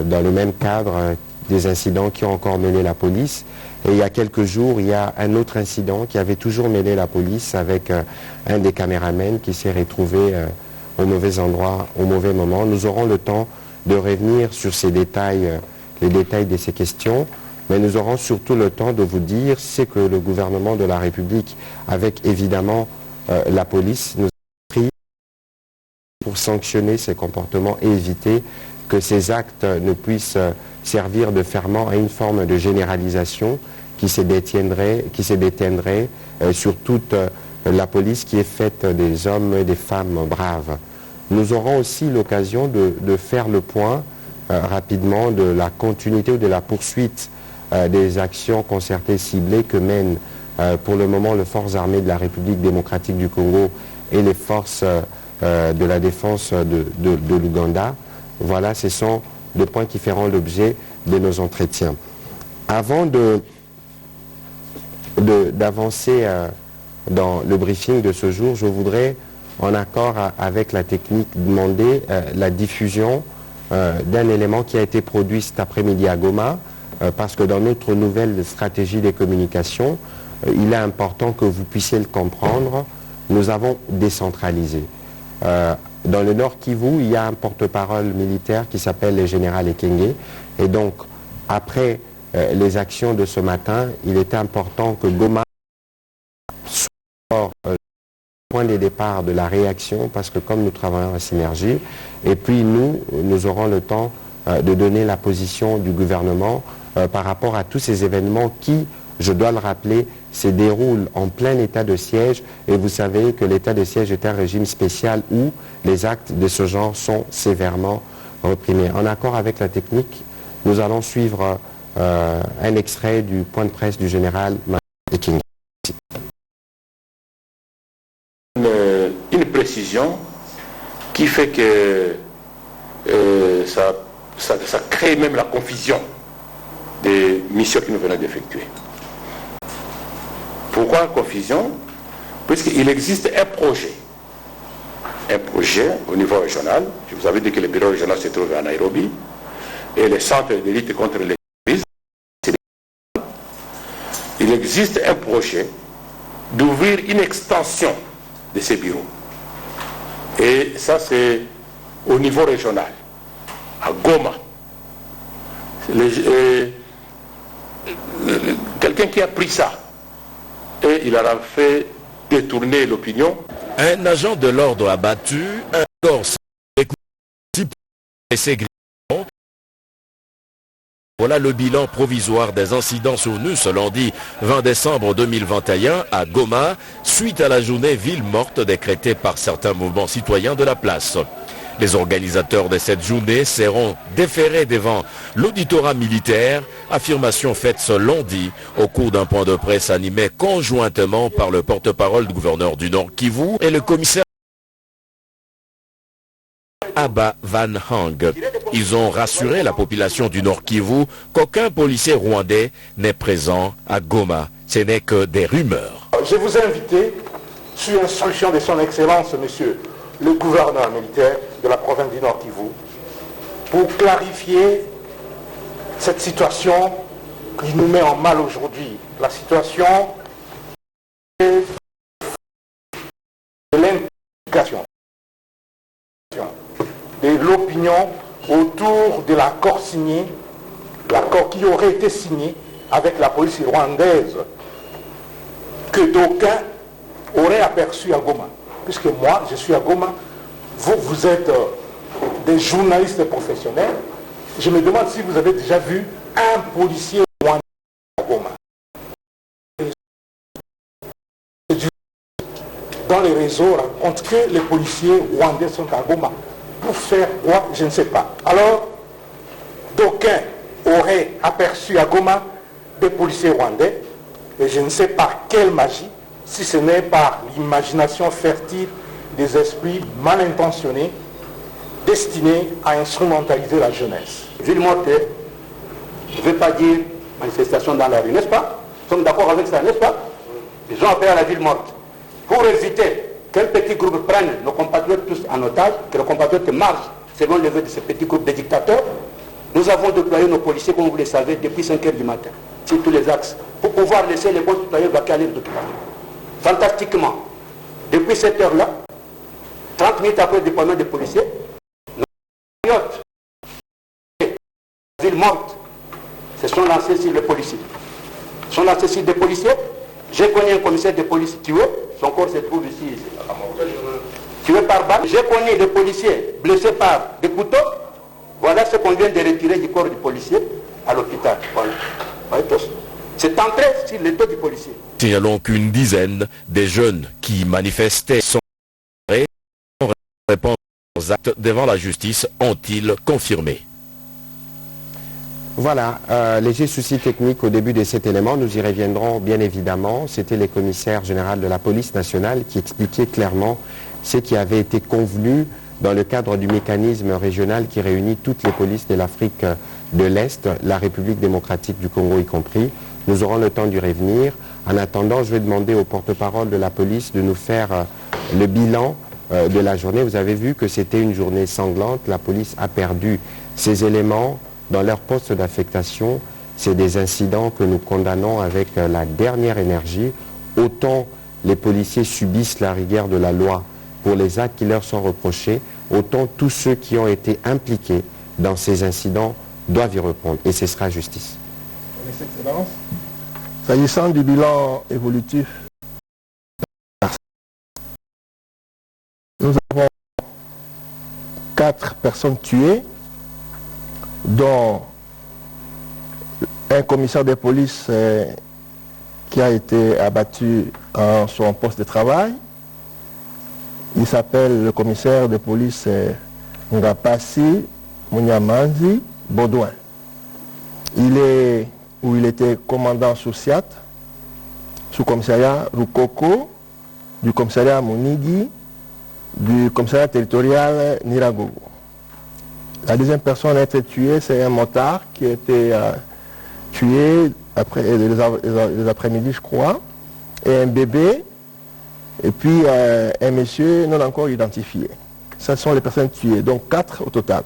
dans le même cadre des incidents qui ont encore mêlé la police. Et il y a quelques jours, il y a un autre incident qui avait toujours mêlé la police avec un des caméramens qui s'est retrouvé au mauvais endroit, au mauvais moment. Nous aurons le temps de revenir sur ces détails, les détails de ces questions, mais nous aurons surtout le temps de vous dire ce que le gouvernement de la République, avec évidemment la police, nous a pris pour sanctionner ces comportements et éviter que ces actes ne puissent servir de ferment à une forme de généralisation qui se détiendrait sur toute la police qui est faite des hommes et des femmes braves. Nous aurons aussi l'occasion de faire le point rapidement de la continuité ou de la poursuite des actions concertées ciblées que mènent pour le moment les forces armées de la République démocratique du Congo et les forces de la défense de l'Ouganda. Voilà, ce sont des points qui feront l'objet de nos entretiens. Avant d'avancer dans le briefing de ce jour, je voudrais, en accord avec la technique, demander la diffusion d'un élément qui a été produit cet après-midi à Goma, parce que dans notre nouvelle stratégie des communications, il est important que vous puissiez le comprendre, nous avons décentralisé. Dans le Nord Kivu, il y a un porte-parole militaire qui s'appelle le général Ekenge. Et donc, après les actions de ce matin, il était important que Goma soit le point de départ de la réaction, parce que comme nous travaillons en synergie, et puis nous aurons le temps de donner la position du gouvernement par rapport à tous ces événements qui, je dois le rappeler, se déroulent en plein état de siège, et vous savez que l'état de siège est un régime spécial où les actes de ce genre sont sévèrement réprimés. En accord avec la technique, nous allons suivre un extrait du point de presse du général Ekenge. Une précision qui fait que ça crée même la confusion des missions que nous venons d'effectuer. Pourquoi confusion? Puisqu'il existe un projet au niveau régional. Je vous avais dit que le bureau régional se trouve à Nairobi et le centre de lutte contre les terrorisme. Il existe un projet d'ouvrir une extension de ces bureaux. Et ça, c'est au niveau régional, à Goma. Quelqu'un qui a pris ça, et il a fait détourner l'opinion. Un agent de l'ordre abattu, un corps et voilà le bilan provisoire des incidents survenus ce lundi 20 décembre 2021 à Goma, suite à la journée ville morte décrétée par certains mouvements citoyens de la place. Les organisateurs de cette journée seront déférés devant l'auditorat militaire, affirmation faite ce lundi au cours d'un point de presse animé conjointement par le porte-parole du gouverneur du Nord Kivu et le commissaire Abba Van Hang. Ils ont rassuré la population du Nord Kivu qu'aucun policier rwandais n'est présent à Goma. Ce n'est que des rumeurs. Je vous ai invité, sur instruction de son Excellence, monsieur le gouverneur militaire de la province du Nord Kivu, pour clarifier cette situation qui nous met en mal aujourd'hui. La situation de l'implication de l'opinion autour de l'accord signé, l'accord qui aurait été signé avec la police rwandaise, que d'aucuns auraient aperçu à Goma. Puisque moi, je suis à Goma, vous êtes des journalistes professionnels, je me demande si vous avez déjà vu un policier rwandais à Goma. Dans les réseaux, on raconte que les policiers rwandais sont à Goma. Pour faire quoi, je ne sais pas. Alors, d'aucuns auraient aperçu à Goma des policiers rwandais, et je ne sais par quelle magie, si ce n'est par l'imagination fertile des esprits mal intentionnés destinés à instrumentaliser la jeunesse. Ville morte ne veut pas dire manifestation dans la rue, n'est-ce pas? Nous sommes d'accord avec ça, n'est-ce pas? Ils ont appelé à la ville morte. Pour éviter qu'un petit groupe prenne nos compatriotes tous en otage, que nos compatriotes marchent selon le vœu de ce petit groupe de dictateurs, Nous avons déployé nos policiers, comme vous le savez, depuis 5 h du matin, sur tous les axes, pour pouvoir laisser les bons citoyens vaquer à leur occupation. Fantastiquement, depuis cette heure-là, 30 minutes après le déploiement des policiers, nos patriotes, villes mortes, se sont lancés sur les policiers. Ils sont lancés sur des policiers. J'ai connu un commissaire de police tué, son corps se trouve ici, tué par balle. J'ai connu des policiers blessés par des couteaux. Voilà ce qu'on vient de retirer du corps du policier à l'hôpital. Voilà. C'est entré sur le dos du policier. Signalons qu'une dizaine des jeunes qui manifestaient sont arrêtés pour répondre aux actes devant la justice, ont-ils confirmé. Voilà, léger souci technique au début de cet élément, nous y reviendrons bien évidemment. C'était les commissaires généraux de la police nationale qui expliquaient clairement ce qui avait été convenu dans le cadre du mécanisme régional qui réunit toutes les polices de l'Afrique de l'Est, la République démocratique du Congo y compris. Nous aurons le temps d'y revenir. En attendant, je vais demander au porte-parole de la police de nous faire le bilan de la journée. Vous avez vu que c'était une journée sanglante. La police a perdu ses éléments dans leur poste d'affectation. C'est des incidents que nous condamnons avec la dernière énergie. Autant les policiers subissent la rigueur de la loi pour les actes qui leur sont reprochés, autant tous ceux qui ont été impliqués dans ces incidents doivent y répondre. Et ce sera justice. Excellence, s'agissant du bilan évolutif, nous avons 4 personnes tuées, dont un commissaire de police qui a été abattu en son poste de travail. Il s'appelle le commissaire de police Ngapasi Munyamanzi Baudouin. Il était commandant sous SIAT, sous commissariat Rukoko, du commissariat Munigi, du commissariat territorial Niragogo. La deuxième personne à être tuée, c'est un motard qui a été tué après les après-midi, je crois, et un bébé, et puis un monsieur non encore identifié. Ce sont les personnes tuées, donc 4 au total.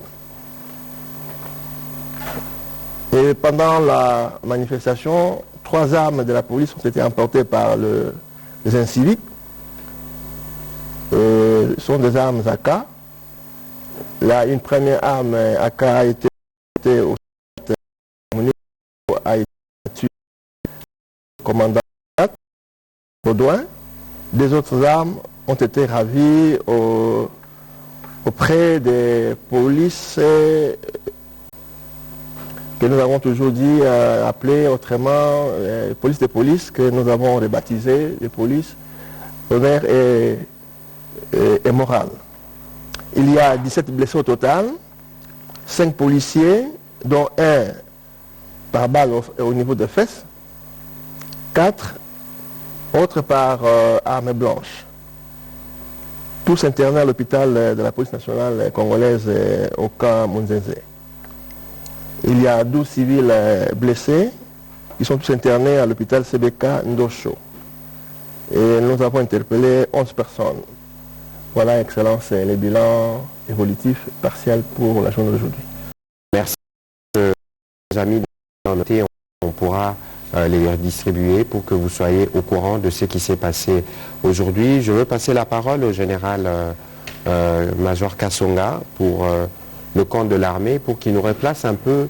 Et pendant la manifestation, 3 armes de la police ont été emportées par les inciviques. Ce sont des armes AK. Là, une première arme AK a été au a été tué le commandant Baudouin. Des autres armes ont été ravies auprès des polices que nous avons toujours dit appelées autrement police de police, que nous avons rebaptisé les polices honneur et morale. Il y a 17 blessés au total, 5 policiers, dont un par balle au niveau des fesses, 4 autres par arme blanche. Tous internés à l'hôpital de la police nationale congolaise au camp Munzenze. Il y a 12 civils blessés qui sont tous internés à l'hôpital CBK Ndosho. Et nous avons interpellé 11 personnes. Voilà, Excellence, les bilans évolutifs partiels pour la journée d'aujourd'hui. Merci, amis. On pourra les redistribuer pour que vous soyez au courant de ce qui s'est passé aujourd'hui. Je veux passer la parole au général Major Kassonga pour le camp de l'armée pour qu'il nous replace un peu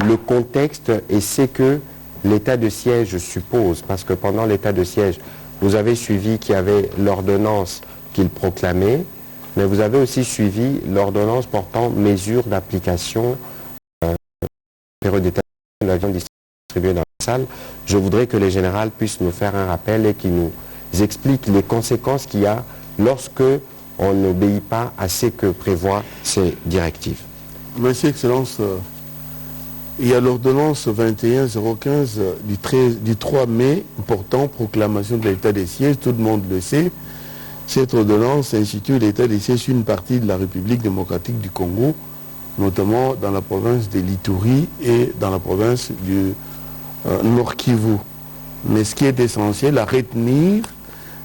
le contexte et ce que l'état de siège suppose. Parce que pendant l'état de siège, vous avez suivi qu'il y avait l'ordonnance qu'il proclamait, mais vous avez aussi suivi l'ordonnance portant mesures d'application période d'état de l'avion distribué dans la salle. Je voudrais que les généraux puissent nous faire un rappel et qu'ils nous expliquent les conséquences qu'il y a lorsque on n'obéit pas à ce que prévoient ces directives. Merci, Excellence. Il y a l'ordonnance 21-015 du 3 mai portant proclamation de l'état des sièges, tout le monde le sait. Cette ordonnance institue l'état des sièges sur une partie de la République démocratique du Congo, notamment dans la province de l'Ituri et dans la province du Nord Kivu. Mais ce qui est essentiel à retenir,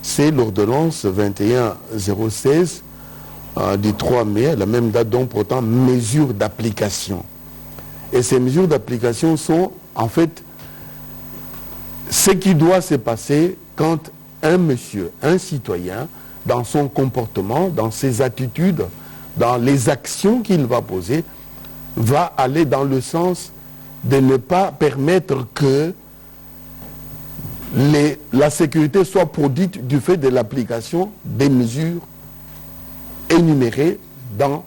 c'est l'ordonnance 21-016 du 3 mai, à la même date, donc pourtant mesure d'application. Et ces mesures d'application sont en fait ce qui doit se passer quand un monsieur, un citoyen, dans son comportement, dans ses attitudes, dans les actions qu'il va poser, va aller dans le sens de ne pas permettre que la sécurité soit produite du fait de l'application des mesures énumérées dans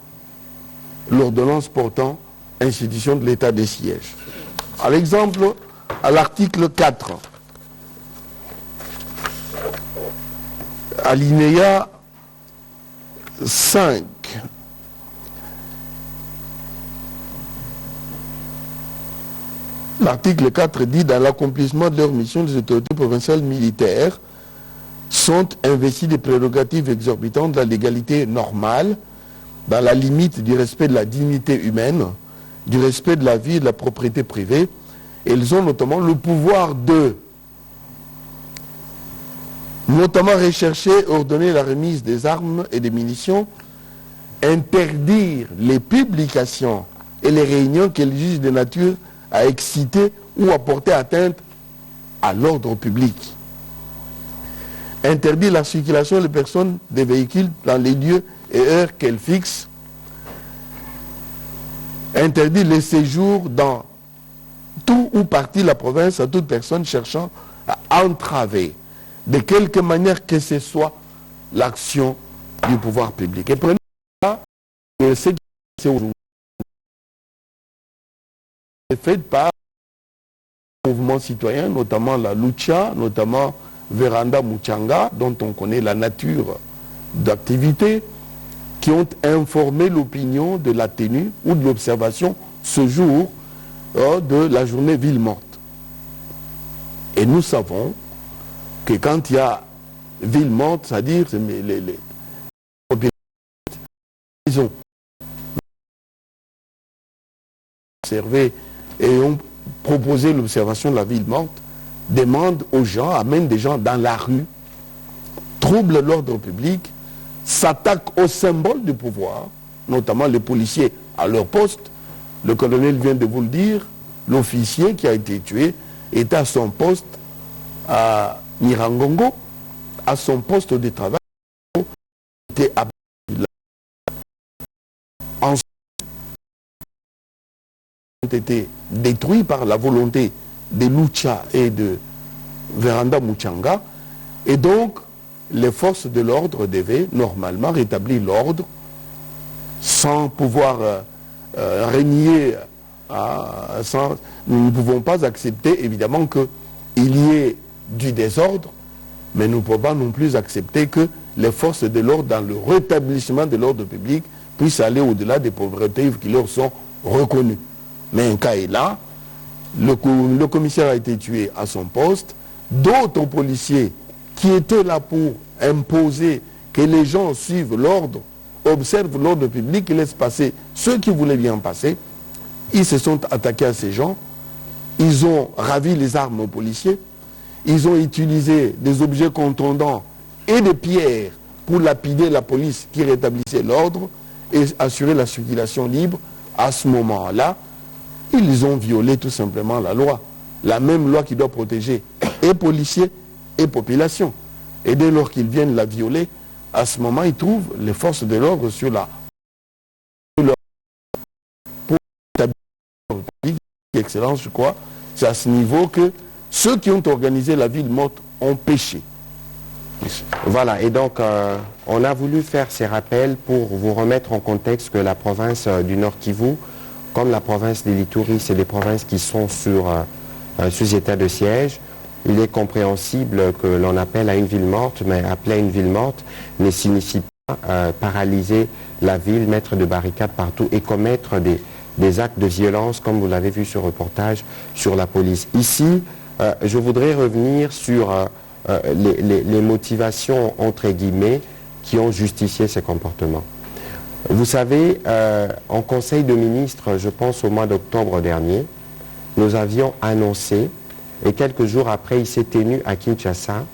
l'ordonnance portant institution de l'état des sièges. À l'exemple, à l'article 4, alinéa 5, l'article 4 dit: dans l'accomplissement de leur mission, les autorités provinciales militaires sont investies des prérogatives exorbitantes de la légalité normale, dans la limite du respect de la dignité humaine, du respect de la vie et de la propriété privée. Et ils ont notamment le pouvoir de notamment rechercher, ordonner la remise des armes et des munitions, interdire les publications et les réunions qu'elles jugent de nature à exciter ou à porter atteinte à l'ordre public. Interdire la circulation des personnes des véhicules dans les lieux et heures qu'elles fixent. Interdire les séjours dans tout ou partie de la province à toute personne cherchant à entraver de quelque manière que ce soit l'action du pouvoir public. Et prenez que ce qui est aujourd'hui est fait par le mouvement citoyen, notamment la Lucha, notamment Véranda Muchanga, dont on connaît la nature d'activité, qui ont informé l'opinion de la tenue ou de l'observation ce jour de la journée ville morte. Et nous savons que quand il y a ville morte, c'est-à-dire les ils ont observé et ont proposé l'observation de la ville morte, demandent aux gens, amènent des gens dans la rue, troublent l'ordre public, s'attaquent aux symboles du pouvoir, notamment les policiers à leur poste. Le colonel vient de vous le dire, l'officier qui a été tué était à son poste à Nirangongo, à son poste de travail, était à ensuite ont été détruits par la volonté de Lucha et de Véranda Muchanga, et donc les forces de l'ordre devaient normalement rétablir l'ordre sans pouvoir régner. Nous ne pouvons pas accepter évidemment qu'il y ait du désordre, mais nous ne pouvons pas non plus accepter que les forces de l'ordre, dans le rétablissement de l'ordre public, puissent aller au-delà des pauvretés qui leur sont reconnues. Mais un cas est là, le commissaire a été tué à son poste, d'autres policiers qui étaient là pour imposer que les gens suivent l'ordre, observent l'ordre public et laissent passer ceux qui voulaient bien passer, ils se sont attaqués à ces gens, ils ont ravi les armes aux policiers, ils ont utilisé des objets contondants et des pierres pour lapider la police qui rétablissait l'ordre et assurer la circulation libre. À ce moment-là, ils ont violé tout simplement la loi. La même loi qui doit protéger et policiers et population. Et dès lors qu'ils viennent la violer, à ce moment, ils trouvent les forces de l'ordre sur la... Pour établir l'ordre public, excellence, je crois, c'est à ce niveau que ceux qui ont organisé la ville morte ont péché. Voilà, et donc on a voulu faire ces rappels pour vous remettre en contexte que la province du Nord Kivu, comme la province de l'Ituri, c'est des provinces qui sont sous état de siège. Il est compréhensible que l'on appelle à une ville morte, mais appeler à une ville morte ne signifie pas paralyser la ville, mettre des barricades partout et commettre des actes de violence, comme vous l'avez vu sur le reportage, sur la police. Ici, je voudrais revenir sur les motivations, entre guillemets, qui ont justifié ces comportements. Vous savez, en Conseil de ministres, je pense au mois d'octobre dernier, nous avions annoncé, et quelques jours après, il s'est tenu à Kinshasa,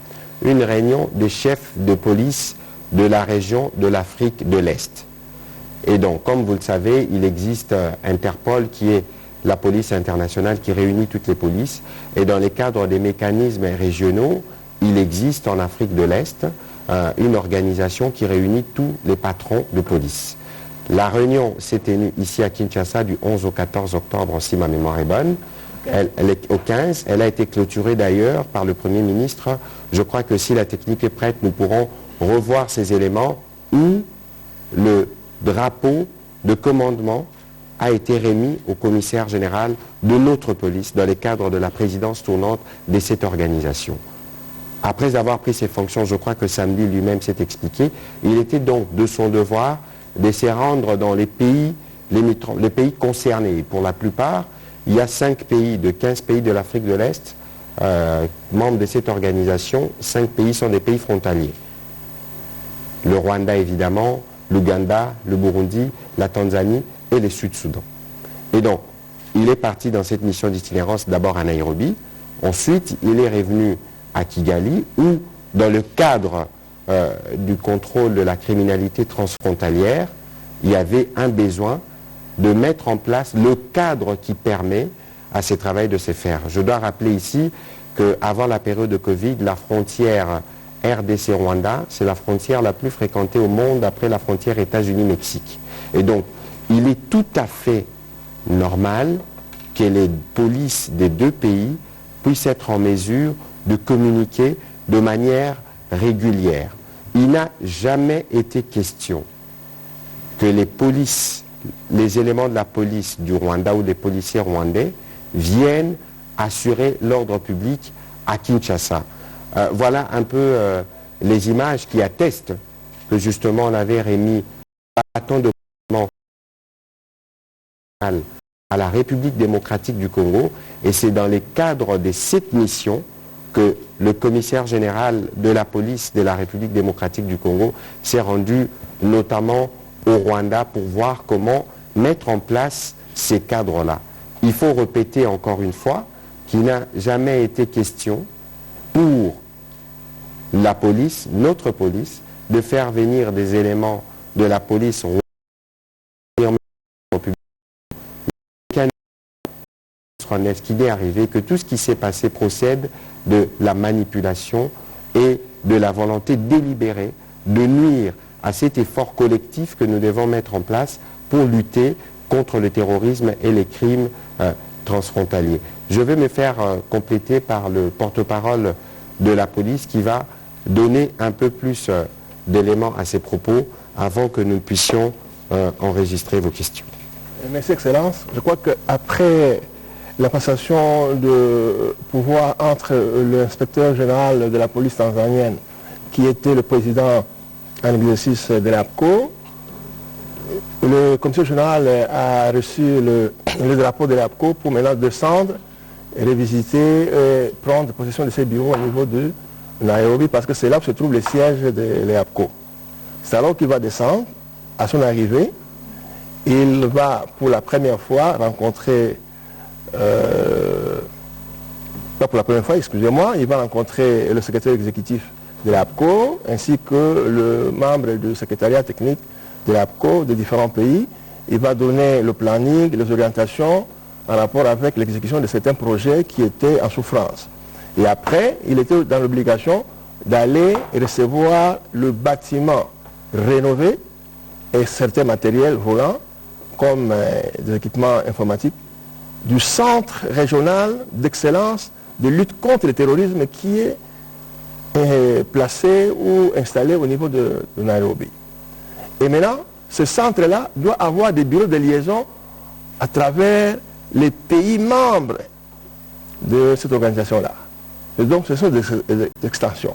une réunion des chefs de police de la région de l'Afrique de l'Est. Et donc, comme vous le savez, il existe Interpol qui est la police internationale qui réunit toutes les polices. Et dans les cadres des mécanismes régionaux, il existe en Afrique de l'Est une organisation qui réunit tous les patrons de police. La réunion s'est tenue ici à Kinshasa du 11 au 14 octobre, si ma mémoire est bonne. Elle est au 15. Elle a été clôturée d'ailleurs par le Premier ministre. Je crois que si la technique est prête, nous pourrons revoir ces éléments où le drapeau de commandement a été remis au commissaire général de notre police dans les cadres de la présidence tournante de cette organisation. Après avoir pris ses fonctions, je crois que samedi lui-même s'est expliqué, il était donc de son devoir de se rendre dans les pays concernés. Pour la plupart, il y a 5 pays de 15 pays de l'Afrique de l'Est, membres de cette organisation. 5 pays sont des pays frontaliers. Le Rwanda évidemment, l'Ouganda, le Burundi, la Tanzanie et le Sud-Soudan. Et donc, il est parti dans cette mission d'itinérance d'abord à Nairobi, ensuite il est revenu à Kigali où, dans le cadre du contrôle de la criminalité transfrontalière, il y avait un besoin de mettre en place le cadre qui permet à ces travaux de se faire. Je dois rappeler ici qu'avant la période de Covid, la frontière RDC-Rwanda, c'est la frontière la plus fréquentée au monde après la frontière États-Unis-Mexique. Et donc, il est tout à fait normal que les polices des deux pays puissent être en mesure de communiquer de manière régulière. Il n'a jamais été question que les polices, les éléments de la police du Rwanda ou des policiers rwandais viennent assurer l'ordre public à Kinshasa. Voilà un peu les images qui attestent que justement on avait remis un bâton de commandement à la République démocratique du Congo, et c'est dans les cadres de cette mission que le commissaire général de la police de la République démocratique du Congo s'est rendu notamment au Rwanda pour voir comment mettre en place ces cadres-là. Il faut répéter encore une fois qu'il n'a jamais été question pour la police, notre police, de faire venir des éléments de la police qu'il est arrivé que tout ce qui s'est passé procède de la manipulation et de la volonté délibérée de nuire à cet effort collectif que nous devons mettre en place pour lutter contre le terrorisme et les crimes transfrontaliers. Je vais me faire compléter par le porte-parole de la police qui va donner un peu plus d'éléments à ces propos avant que nous puissions enregistrer vos questions. Merci Excellence. Je crois qu'après la passation de pouvoir entre l'inspecteur général de la police tanzanienne, qui était le président en exercice de l'APCO, le commissaire général a reçu le drapeau de l'APCO pour maintenant descendre et revisiter et prendre possession de ses bureaux au niveau de Nairobi, parce que c'est là où se trouve le siège de l'APCO. C'est alors qu'il va descendre. À son arrivée, il va pour la première fois rencontrer pas pour la première fois, excusez-moi, il va rencontrer le secrétaire exécutif de l'APCO ainsi que le membre du secrétariat technique de l'APCO de différents pays. Il va donner le planning, les orientations en rapport avec l'exécution de certains projets qui étaient en souffrance. Et après, il était dans l'obligation d'aller recevoir le bâtiment rénové et certains matériels volants comme des équipements informatiques du centre régional d'excellence de lutte contre le terrorisme qui est placé ou installé au niveau de Nairobi. Et maintenant, ce centre-là doit avoir des bureaux de liaison à travers les pays membres de cette organisation-là. Et donc, ce sont des extensions.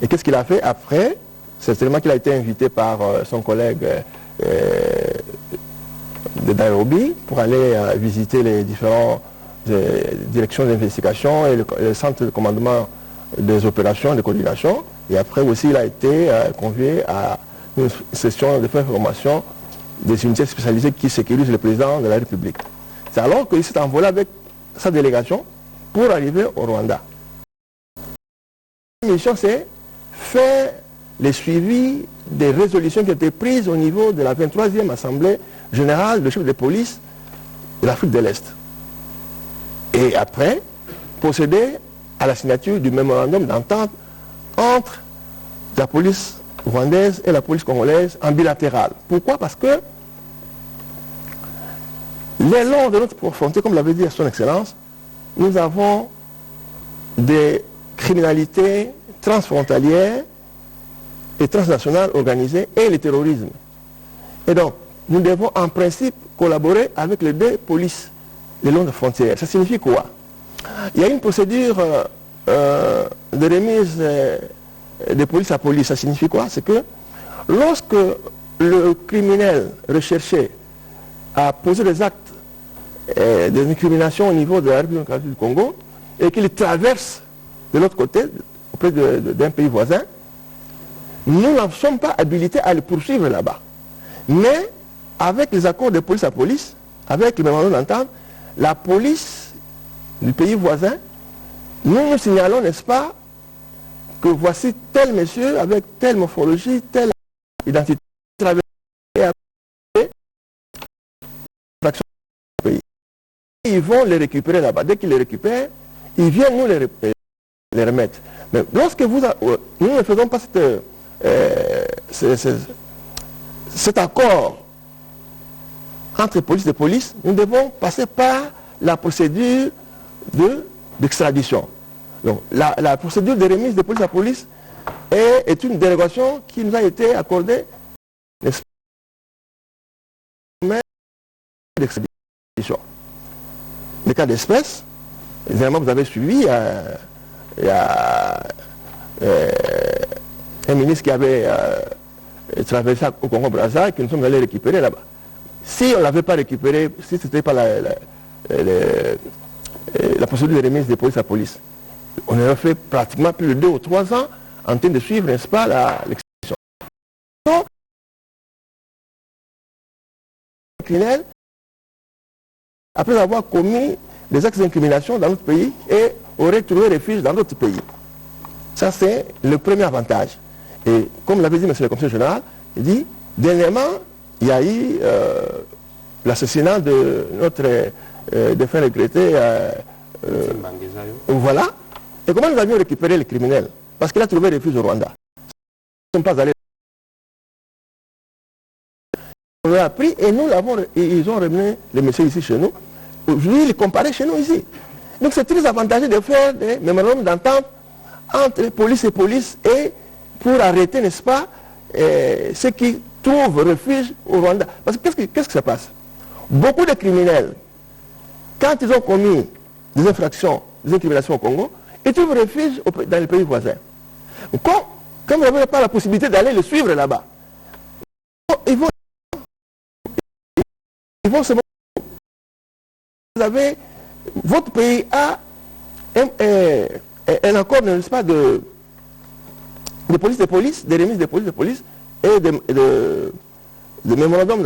Et qu'est-ce qu'il a fait après? Certainement qu'il a été invité par son collègue de Nairobi pour aller visiter les différentes directions d'investigation et le centre de commandement des opérations de coordination. Et après aussi, il a été convié à une session de formation des unités spécialisées qui sécurisent le président de la République. C'est alors qu'il s'est envolé avec sa délégation pour arriver au Rwanda. La mission, c'est faire le suivi des résolutions qui ont été prises au niveau de la 23e Assemblée générale de chefs de police de l'Afrique de l'Est. Et après, procéder à la signature du mémorandum d'entente entre la police rwandaise et la police congolaise en bilatéral. Pourquoi? Parce que le long de notre frontière, comme l'avait dit son Excellence, nous avons des criminalités transfrontalières et transnationales organisées et le terrorisme. Et donc, nous devons en principe collaborer avec les deux polices le long de frontières. Ça signifie quoi? Il y a une procédure de remise de police à police. Ça signifie quoi? C'est que lorsque le criminel recherché a posé des actes de incrimination au niveau de la République du Congo et qu'il traverse de l'autre côté, auprès d'un pays voisin, nous n'en sommes pas habilités à le poursuivre là-bas. Mais avec les accords de police à police, avec le mémorandum d'entente, la police du pays voisin, nous nous signalons, n'est-ce pas, que voici tel monsieur avec telle morphologie, telle identité, ils vont les récupérer là-bas. Dès qu'ils les récupèrent, ils viennent nous les remettre. Mais lorsque nous ne faisons pas cet accord entre police et police, nous devons passer par la procédure d'extradition. Donc la procédure de remise de police à police est une dérogation qui nous a été accordée d'extradition. Les cas d'espèce, évidemment vous avez suivi, il y a un ministre qui avait traversé au Congo-Brazzaville que nous sommes allés récupérer là-bas. Si on ne l'avait pas récupéré, si ce n'était pas la procédure de remise de police à police, on aurait fait pratiquement plus de 2 ou 3 ans en train de suivre, n'est-ce pas, l'extradition. Donc, les criminels, après avoir commis des actes d'incrimination dans notre pays, et auraient trouvé refuge dans d'autres pays. Ça, c'est le premier avantage. Et comme l'avait dit M. le commissaire général, il dit, dernièrement, il y a eu l'assassinat de notre défunt regretté. Voilà. Et comment nous avions récupéré les criminels? Parce qu'il a trouvé refuge au Rwanda. Ils ne sont pas allés. On l'a pris et nous l'avons, ils ont ramené les messieurs ici chez nous. Aujourd'hui, ils les comparaient chez nous ici. Donc c'est très avantageux de faire des mémorandums d'entente entre police et police et pour arrêter, n'est-ce pas, ceux qui trouvent refuge au Rwanda. Parce que qu'est-ce qui se passe? Beaucoup de criminels, quand ils ont commis des infractions, des incriminations au Congo, ils trouvent refuge dans les pays voisins. Comme vous n'avez pas la possibilité d'aller le suivre là-bas, ils vont se... Votre pays a un accord, n'est-ce pas, de police de police, de remise de police et de mémorandum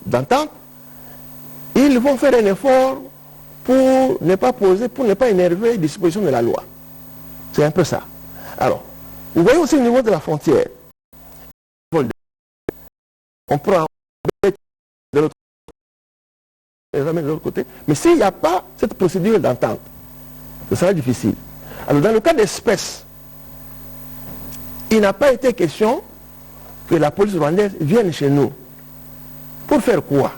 d'entente. Ils vont faire un effort pour ne pas énerver les dispositions de la loi. C'est un peu ça. Alors, vous voyez aussi au niveau de la frontière. On prend de l'autre côté, mais s'il n'y a pas cette procédure d'entente, ce sera difficile. Alors, dans le cas d'espèce, il n'a pas été question que la police rwandaise vienne chez nous. Pour faire quoi?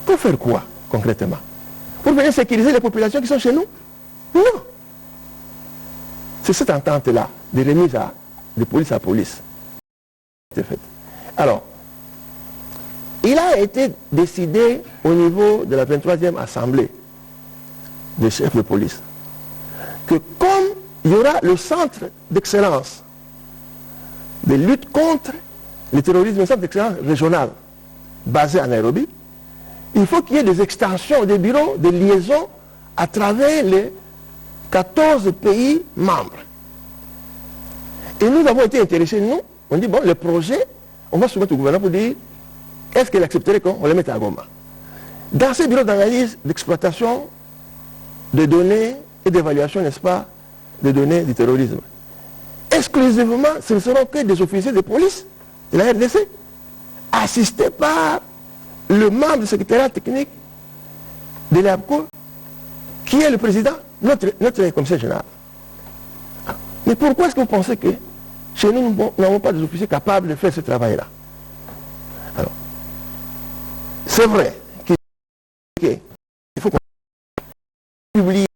Pour faire quoi, concrètement? Pour venir sécuriser les populations qui sont chez nous? Non. C'est cette entente-là, de remise de police à police. Alors, il a été décidé au niveau de la 23e Assemblée des chefs de police que comme il y aura le centre d'excellence de lutte contre le terrorisme, le centre d'excellence régional basé à Nairobi, il faut qu'il y ait des extensions, des bureaux de liaison à travers les 14 pays membres. Et nous avons été intéressés, nous, on dit, bon, le projet, on va soumettre au gouvernement pour dire, est-ce qu'il accepterait qu'on les mette à Goma? Dans ces bureaux d'analyse, d'exploitation, de données et d'évaluation, n'est-ce pas, des données du terrorisme, exclusivement, ce ne seront que des officiers de police de la RDC, assistés par le membre du secrétariat technique de l'APCO qui est le président, notre commissaire général. Mais pourquoi est-ce que vous pensez que chez nous, nous n'avons pas des officiers capables de faire ce travail-là? Alors, c'est vrai qu'il faut qu'on publie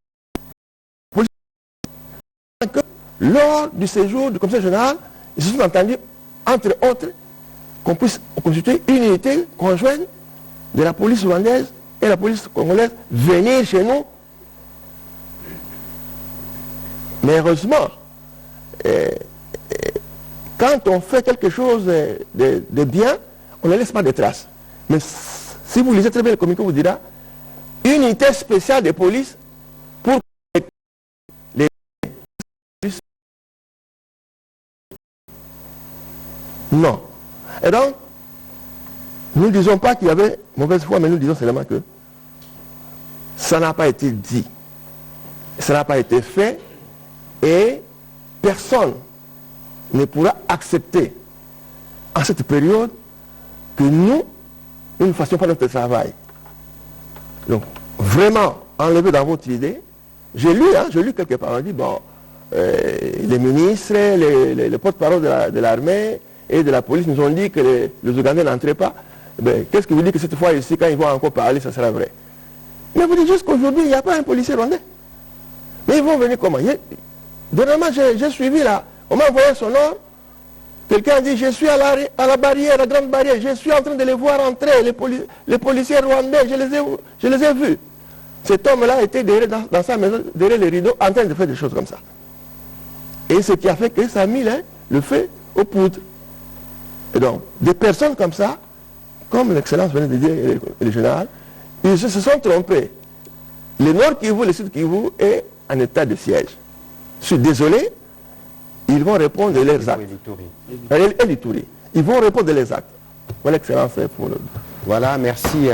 que lors du séjour du commissaire général, ils se sont entendus, entre autres, qu'on puisse constituer une unité conjointe de la police rwandaise et la police congolaise venir chez nous. Mais heureusement, quand on fait quelque chose de bien, on ne laisse pas de traces. Mais si vous lisez très bien le communiqué, on vous dira une unité spéciale de police pour les polices. Non. Et donc, nous ne disons pas qu'il y avait mauvaise foi, mais nous disons seulement que ça n'a pas été dit. Ça n'a pas été fait et personne ne pourra accepter en cette période que nous ne fassions pas notre travail. Donc, vraiment, enlever dans votre idée, j'ai lu quelque part, on dit, bon, les ministres, les porte-parole de l'armée et de la police nous ont dit que les Ougandais n'entraient pas. Ben, qu'est-ce que vous dites que cette fois ici, quand ils vont encore parler, ça sera vrai? Mais vous dites juste qu'aujourd'hui, il n'y a pas un policier rwandais. Mais ils vont venir comment? Dernièrement, j'ai suivi là, on m'a envoyé son nom. Quelqu'un a dit, je suis à la barrière, la grande barrière, je suis en train de les voir entrer, les policiers rwandais, je les ai vus. Cet homme-là était derrière, dans sa maison, derrière les rideaux, en train de faire des choses comme ça. Et ce qui a fait que ça a mis le feu aux poudres. Et donc, des personnes comme ça, comme l'excellence venait de dire, le général, ils se sont trompés. Le Nord Kivu, le Sud Kivu est en état de siège. Je suis désolé, ils vont répondre de leurs actes. Et l'Ituri. Ils vont répondre de leurs actes. Voilà, excellence. Voilà, merci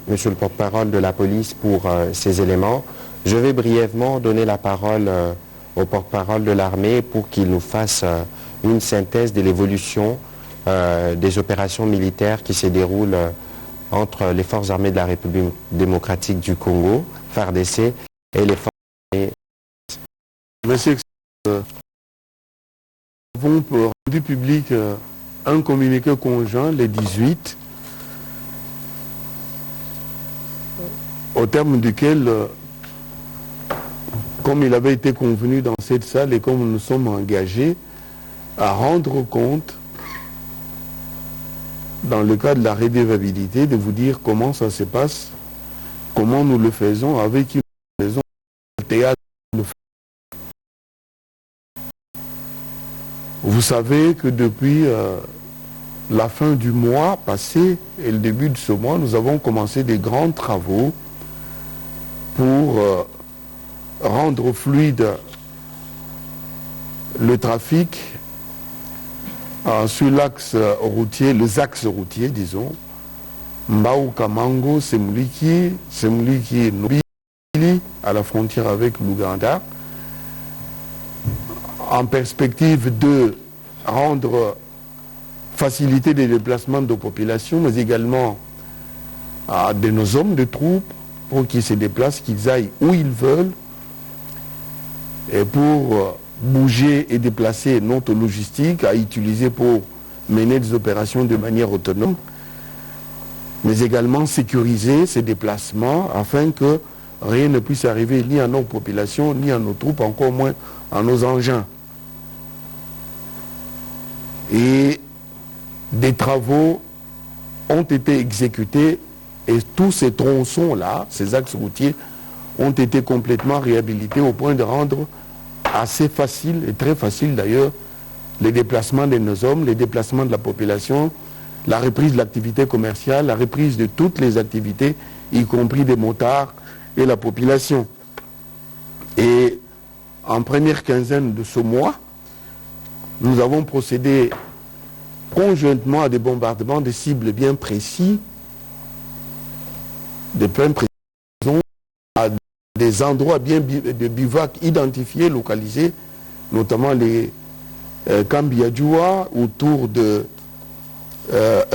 monsieur le porte-parole de la police pour ces éléments. Je vais brièvement donner la parole au porte-parole de l'armée pour qu'il nous fasse une synthèse de l'évolution des opérations militaires qui se déroulent entre les forces armées de la République démocratique du Congo, FARDC, et les forces armées. Merci. Nous avons rendu public un communiqué conjoint, le 18, au terme duquel, comme il avait été convenu dans cette salle et comme nous sommes engagés à rendre compte, dans le cas de la redevabilité, de vous dire comment ça se passe, comment nous le faisons, avec qui nous le faisons, le théâtre. Vous savez que depuis la fin du mois passé et le début de ce mois, nous avons commencé des grands travaux pour rendre fluide le trafic sur l'axe routier, les axes routiers, disons, Mbao Kamango, Semuliki, Nobili, à la frontière avec l'Ouganda, en perspective de faciliter les déplacements de population, mais également de nos hommes de troupes pour qu'ils se déplacent, qu'ils aillent où ils veulent, et pour bouger et déplacer notre logistique à utiliser pour mener des opérations de manière autonome, mais également sécuriser ces déplacements afin que rien ne puisse arriver ni à nos populations, ni à nos troupes, encore moins à nos engins. Et des travaux ont été exécutés et tous ces tronçons-là, ces axes routiers, ont été complètement réhabilités au point de rendre assez facile, et très facile d'ailleurs, les déplacements de nos hommes, les déplacements de la population, la reprise de l'activité commerciale, la reprise de toutes les activités, y compris des motards et la population. Et en première quinzaine de ce mois, nous avons procédé conjointement à des bombardements de cibles bien précis, de plein précision, à des endroits bien de bivouac identifiés, localisés, notamment les Kambiadjoua, autour de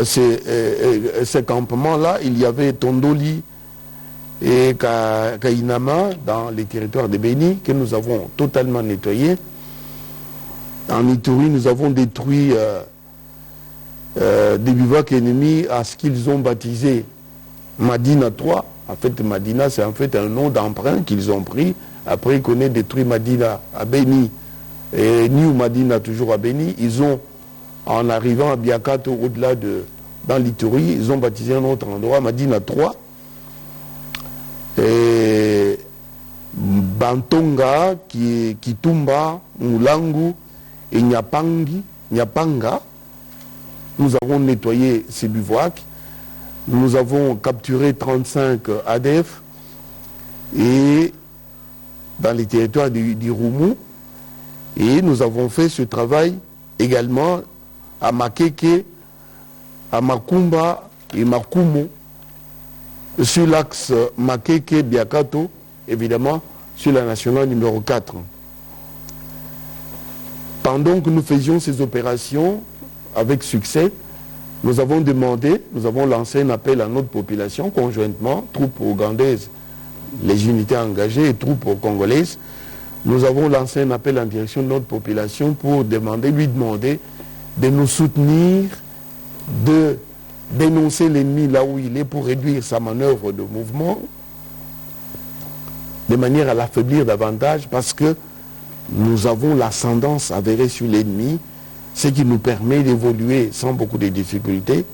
ces campements-là. Il y avait Tondoli et Kainama, dans les territoires de Béni, que nous avons totalement nettoyé. En Ituri, nous avons détruit des bivouacs ennemis à ce qu'ils ont baptisé Madina 3. En fait, Madina, c'est en fait un nom d'emprunt qu'ils ont pris. Après qu'on ait détruit Madina à Béni et New Madina toujours à Béni, ils ont, en arrivant à Biakato, au-delà de, dans l'Ituri, ils ont baptisé un autre endroit, Madina 3. Et Bantonga, Kitumba, Mulangu et Nyapanga, nous avons nettoyé ces bivouacs. Nous avons capturé 35 ADF et dans les territoires d'Irumu. Et nous avons fait ce travail également à Makeke, à Makumba et Makumo, sur l'axe Makeke-Biakato, évidemment, sur la nationale numéro 4. Pendant que nous faisions ces opérations avec succès, nous avons lancé un appel à notre population conjointement, troupes ougandaises, les unités engagées et troupes congolaises. Nous avons lancé un appel en direction de notre population pour lui demander de nous soutenir, de dénoncer l'ennemi là où il est pour réduire sa manœuvre de mouvement, de manière à l'affaiblir davantage, parce que nous avons l'ascendance avérée sur l'ennemi, ce qui nous permet d'évoluer sans beaucoup de difficultés.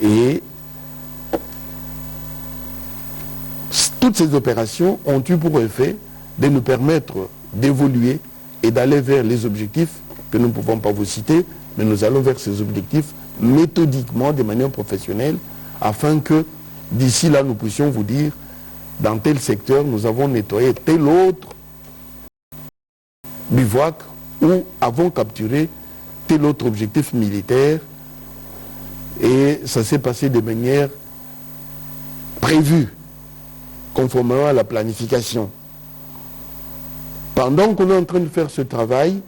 Et toutes ces opérations ont eu pour effet de nous permettre d'évoluer et d'aller vers les objectifs que nous ne pouvons pas vous citer, mais nous allons vers ces objectifs méthodiquement, de manière professionnelle, afin que d'ici là, nous puissions vous dire, dans tel secteur, nous avons nettoyé tel autre bivouac ou avons capturé tel autre objectif militaire, et ça s'est passé de manière prévue, conformément à la planification. Pendant qu'on est en train de faire ce travail,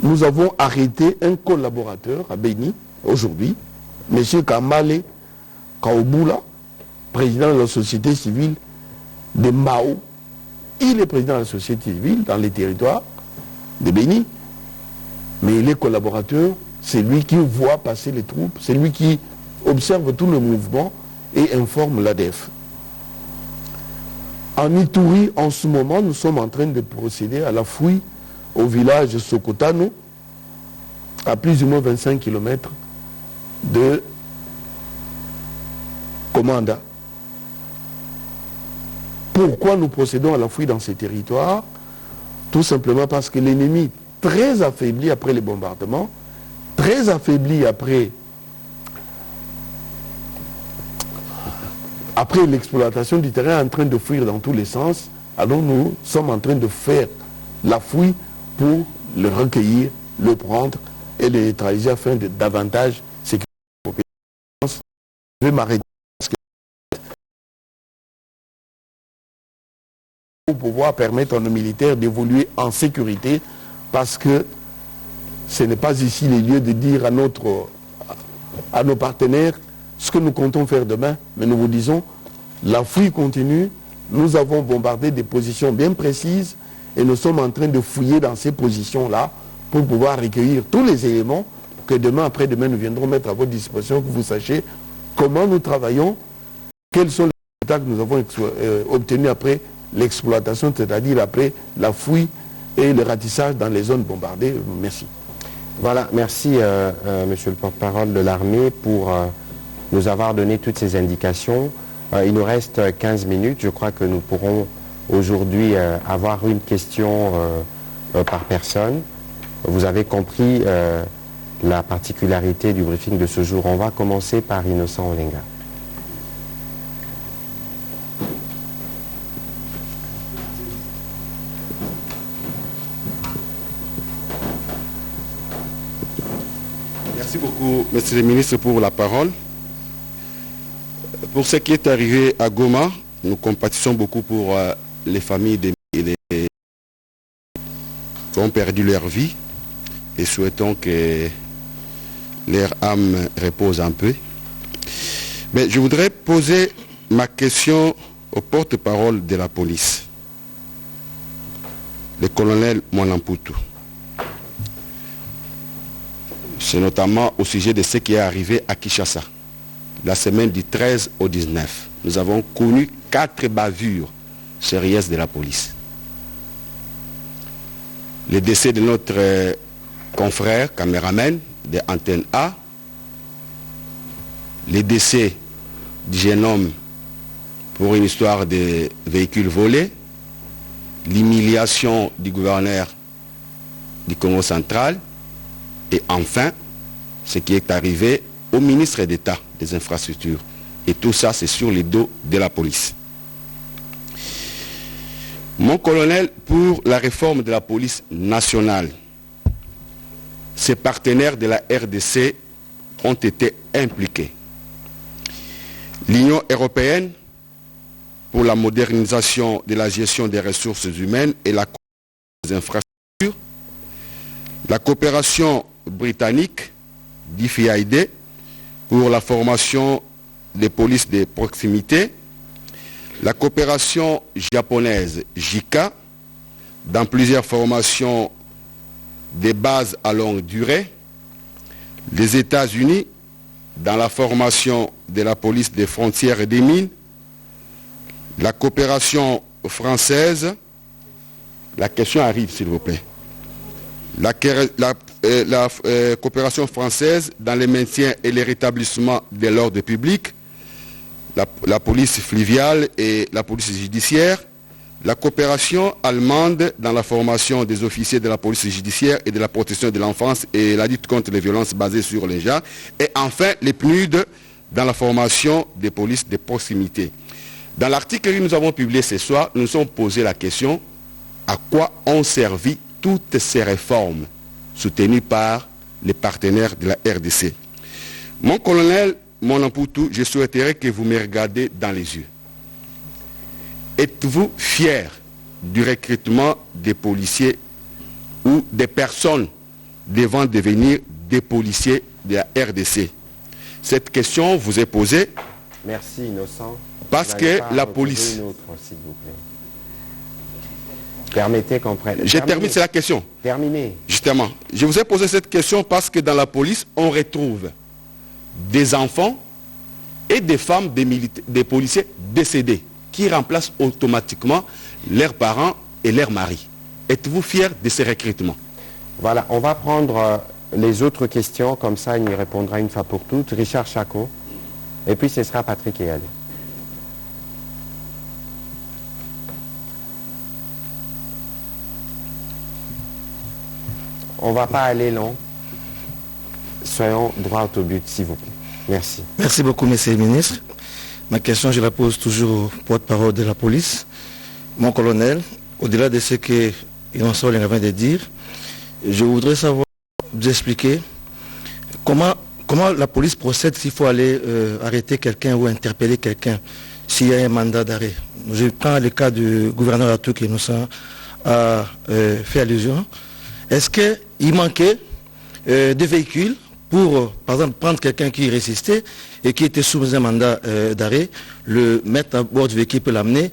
nous avons arrêté un collaborateur à Béni, aujourd'hui, M. Kamale Kaobula, président de la société civile de Mao. Il est président de la société civile dans les territoires de Béni, mais il est collaborateur, c'est lui qui voit passer les troupes, c'est lui qui observe tout le mouvement et informe l'ADF. En Ituri, en ce moment, nous sommes en train de procéder à la fouille au village Sokotano, à plus ou moins 25 km de Komanda. Pourquoi nous procédons à la fouille dans ces territoires? Tout simplement parce que l'ennemi, très affaibli après les bombardements, très affaibli après l'exploitation du terrain, est en train de fuir dans tous les sens. Alors nous sommes en train de faire la fouille pour le recueillir, le prendre et le neutraliser afin de davantage sécuriser la population. Je vais m'arrêter parce que pour pouvoir permettre à nos militaires d'évoluer en sécurité, parce que ce n'est pas ici les lieux de dire à nos partenaires ce que nous comptons faire demain, mais nous vous disons, la fouille continue, nous avons bombardé des positions bien précises et nous sommes en train de fouiller dans ces positions-là pour pouvoir recueillir tous les éléments que demain, après-demain, nous viendrons mettre à votre disposition, que vous sachiez comment nous travaillons, quels sont les résultats que nous avons obtenus après l'exploitation, c'est-à-dire après la fouille et le ratissage dans les zones bombardées. Merci. Voilà, merci monsieur le porte-parole de l'armée pour nous avoir donné toutes ces indications. Il nous reste 15 minutes. Je crois que nous pourrons aujourd'hui avoir une question par personne. Vous avez compris la particularité du briefing de ce jour. On va commencer par Innocent Olenga. Merci beaucoup, monsieur le ministre, pour la parole. Pour ce qui est arrivé à Goma, nous compatissons beaucoup pour les familles qui ont perdu leur vie et souhaitons que leur âme repose un peu. Mais je voudrais poser ma question au porte-parole de la police, le colonel Mwanamputu. C'est notamment au sujet de ce qui est arrivé à Kinshasa, la semaine du 13 au 19. Nous avons connu 4 bavures sérieuses de la police. Le décès de notre confrère, caméraman de Antenne A, le décès du jeune homme pour une histoire de véhicules volés, l'humiliation du gouverneur du Congo central, et enfin, ce qui est arrivé au ministre d'État des infrastructures. Et tout ça, c'est sur les dos de la police. Mon colonel, pour la réforme de la police nationale, ses partenaires de la RDC ont été impliqués. L'Union européenne, pour la modernisation de la gestion des ressources humaines et la coopération des infrastructures, la coopération britannique, DFID, pour la formation des polices de proximité, la coopération japonaise, JICA, dans plusieurs formations des bases à longue durée, les États-Unis, dans la formation de la police des frontières et des mines, la coopération française, la question arrive s'il vous plaît, la coopération française dans le maintien et le rétablissement de l'ordre public, la police fluviale et la police judiciaire, la coopération allemande dans la formation des officiers de la police judiciaire et de la protection de l'enfance et la lutte contre les violences basées sur les genres, et enfin les PNUD dans la formation des polices de proximité. Dans l'article que nous avons publié ce soir, nous nous sommes posé la question à quoi ont servi toutes ces réformes soutenues par les partenaires de la RDC. Mon colonel Mwanamputu, je souhaiterais que vous me regardiez dans les yeux. Êtes-vous fier du recrutement des policiers ou des personnes devant devenir des policiers de la RDC? Cette question vous est posée. Merci, Innocent. Parce que la police... Une autre, s'il vous plaît. Permettez qu'on prenne... Je termine, c'est la question. Terminez. Justement, je vous ai posé cette question parce que dans la police, on retrouve des enfants et des femmes des policiers décédés qui remplacent automatiquement leurs parents et leurs maris. Êtes-vous fiers de ces recrutements? Voilà, on va prendre les autres questions, comme ça il y répondra une fois pour toutes. Richard Chacon, et puis ce sera Patrick Eyalé. On ne va pas aller long. Soyons droit au but, s'il vous plaît. Merci. Merci beaucoup, monsieur le ministre. Ma question, je la pose toujours au porte-parole de la police. Mon colonel, au-delà de ce que Innocent vient de dire, je voudrais savoir, vous expliquer comment la police procède s'il faut aller arrêter quelqu'un ou interpeller quelqu'un s'il y a un mandat d'arrêt. Je prends le cas du gouverneur Atou qui Innocent a fait allusion. Est-ce qu'il manquait de véhicules pour, par exemple, prendre quelqu'un qui résistait et qui était sous un mandat d'arrêt, le mettre à bord du véhicule pour l'amener,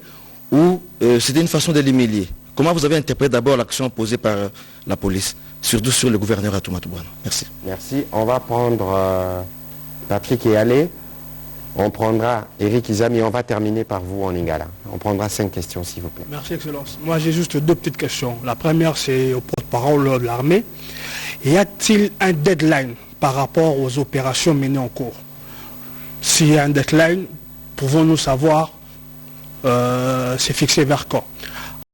ou c'était une façon de l'humilier? Comment vous avez interprété d'abord l'action posée par la police, surtout sur le gouverneur Atou Matoubouane? Merci. Merci. On va prendre Patrick Eyalé. On prendra Eric Izami et on va terminer par vous en Lingala. On prendra 5 questions, s'il vous plaît. Merci, Excellence. Moi, j'ai juste 2 petites questions. La première, c'est au porte-parole de l'armée. Y a-t-il un deadline par rapport aux opérations menées en cours? S'il y a un deadline, pouvons-nous savoir c'est fixé vers quand?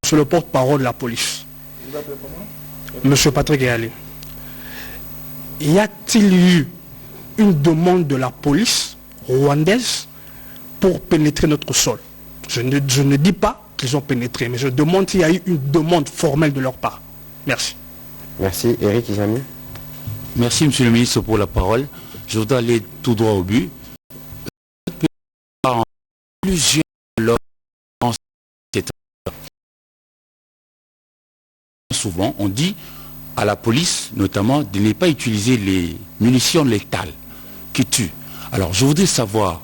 Sur le porte-parole de la police. Vous appelez comment? Monsieur Patrick Eyalé. Y a-t-il eu une demande de la police rwandaise pour pénétrer notre sol? Je ne dis pas qu'ils ont pénétré, mais je demande s'il y a eu une demande formelle de leur part. Merci. Merci. Eric Izami. Merci, monsieur le ministre, pour la parole. Je voudrais aller tout droit au but. Plusieurs souvent, on dit à la police, notamment, de ne pas utiliser les munitions létales qui tuent. Alors, je voudrais savoir,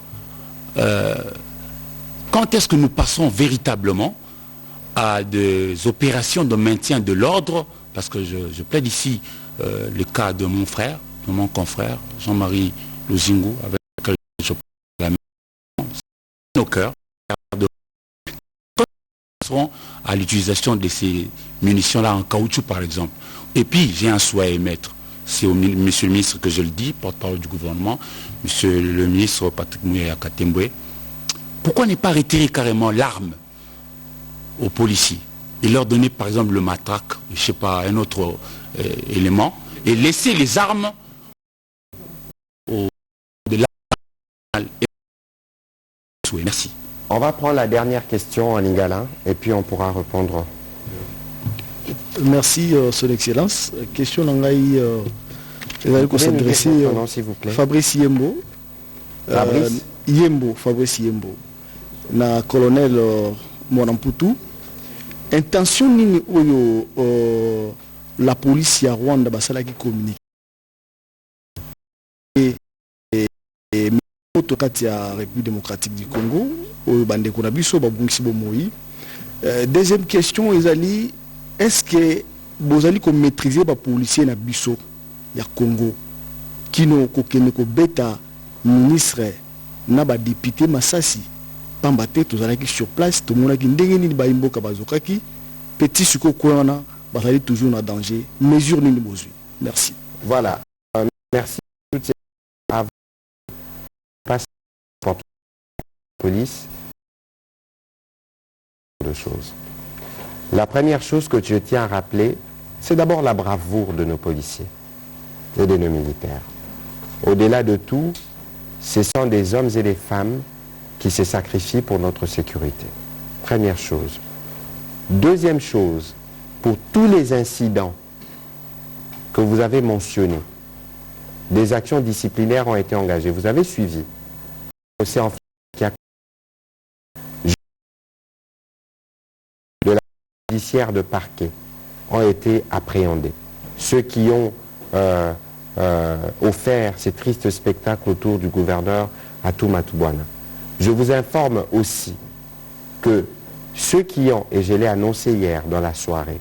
Quand est-ce que nous passons véritablement à des opérations de maintien de l'ordre? Parce que je plaide ici le cas de mon frère, de mon confrère, Jean-Marie Lozingo, avec lequel je parle la maison, nos cœurs, à l'utilisation de ces munitions-là en caoutchouc, par exemple. Et puis, j'ai un souhait à émettre. C'est au monsieur le ministre que je le dis, porte-parole du gouvernement, monsieur le ministre Patrick Mouya Katembwe. Pourquoi ne pas retirer carrément l'arme aux policiers et leur donner, par exemple, le matraque, je ne sais pas, un autre élément, et laisser les armes de l'arme. Merci. On va prendre la dernière question en lingala et puis on pourra répondre. Merci, Son Excellence. Question Nangaï, s'adresser Fabrice Yembo. Fabrice Yembo. Na colonel Mwanamputu. Intention nini oyo la police ya Rwanda basala qui communique. Et kati ya République démocratique du Congo oyo bande ko na biso babungisi bomoi. Deuxième question ezali, est-ce que vous allez maîtriser les policiers na biso ya Congo qui no kokende ko beta ministre na ba député Masasi pambate tous allez sur place tout monde qui ndenge ni ba imboka bazokaki petit suko kwana bazali toujours en danger mesure ni bozui. Merci. Voilà. Merci toutes ces police de choses. La première chose que je tiens à rappeler, c'est d'abord la bravoure de nos policiers et de nos militaires. Au-delà de tout, ce sont des hommes et des femmes qui se sacrifient pour notre sécurité. Première chose. Deuxième chose, pour tous les incidents que vous avez mentionnés, des actions disciplinaires ont été engagées. Vous avez suivi. De la judiciaire de parquet ont été appréhendés. Ceux qui ont offert ces tristes spectacles autour du gouverneur Atou Matubwana. Je vous informe aussi que ceux qui ont, et je l'ai annoncé hier dans la soirée,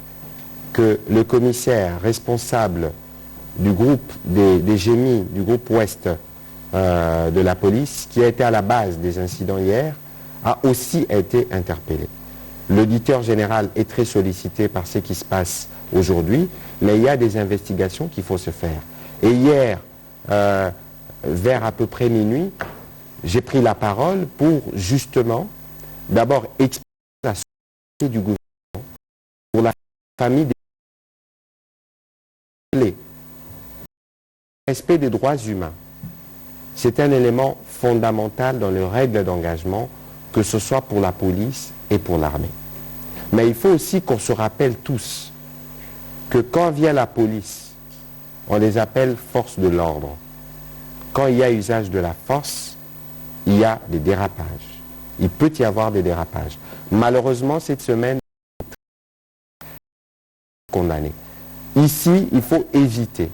que le commissaire responsable du groupe des génies, du groupe Ouest de la police, qui a été à la base des incidents hier, a aussi été interpellé. L'auditeur général est très sollicité par ce qui se passe aujourd'hui, mais il y a des investigations qu'il faut se faire. Et hier, vers à peu près minuit, j'ai pris la parole pour justement d'abord expliquer la société du gouvernement pour la famille des respect des droits humains. C'est un élément fondamental dans les règles d'engagement, que ce soit pour la police et pour l'armée. Mais il faut aussi qu'on se rappelle tous que quand vient la police, on les appelle forces de l'ordre. Quand il y a usage de la force, il y a des dérapages. Il peut y avoir des dérapages. Malheureusement, cette semaine, condamné. Ici, il faut éviter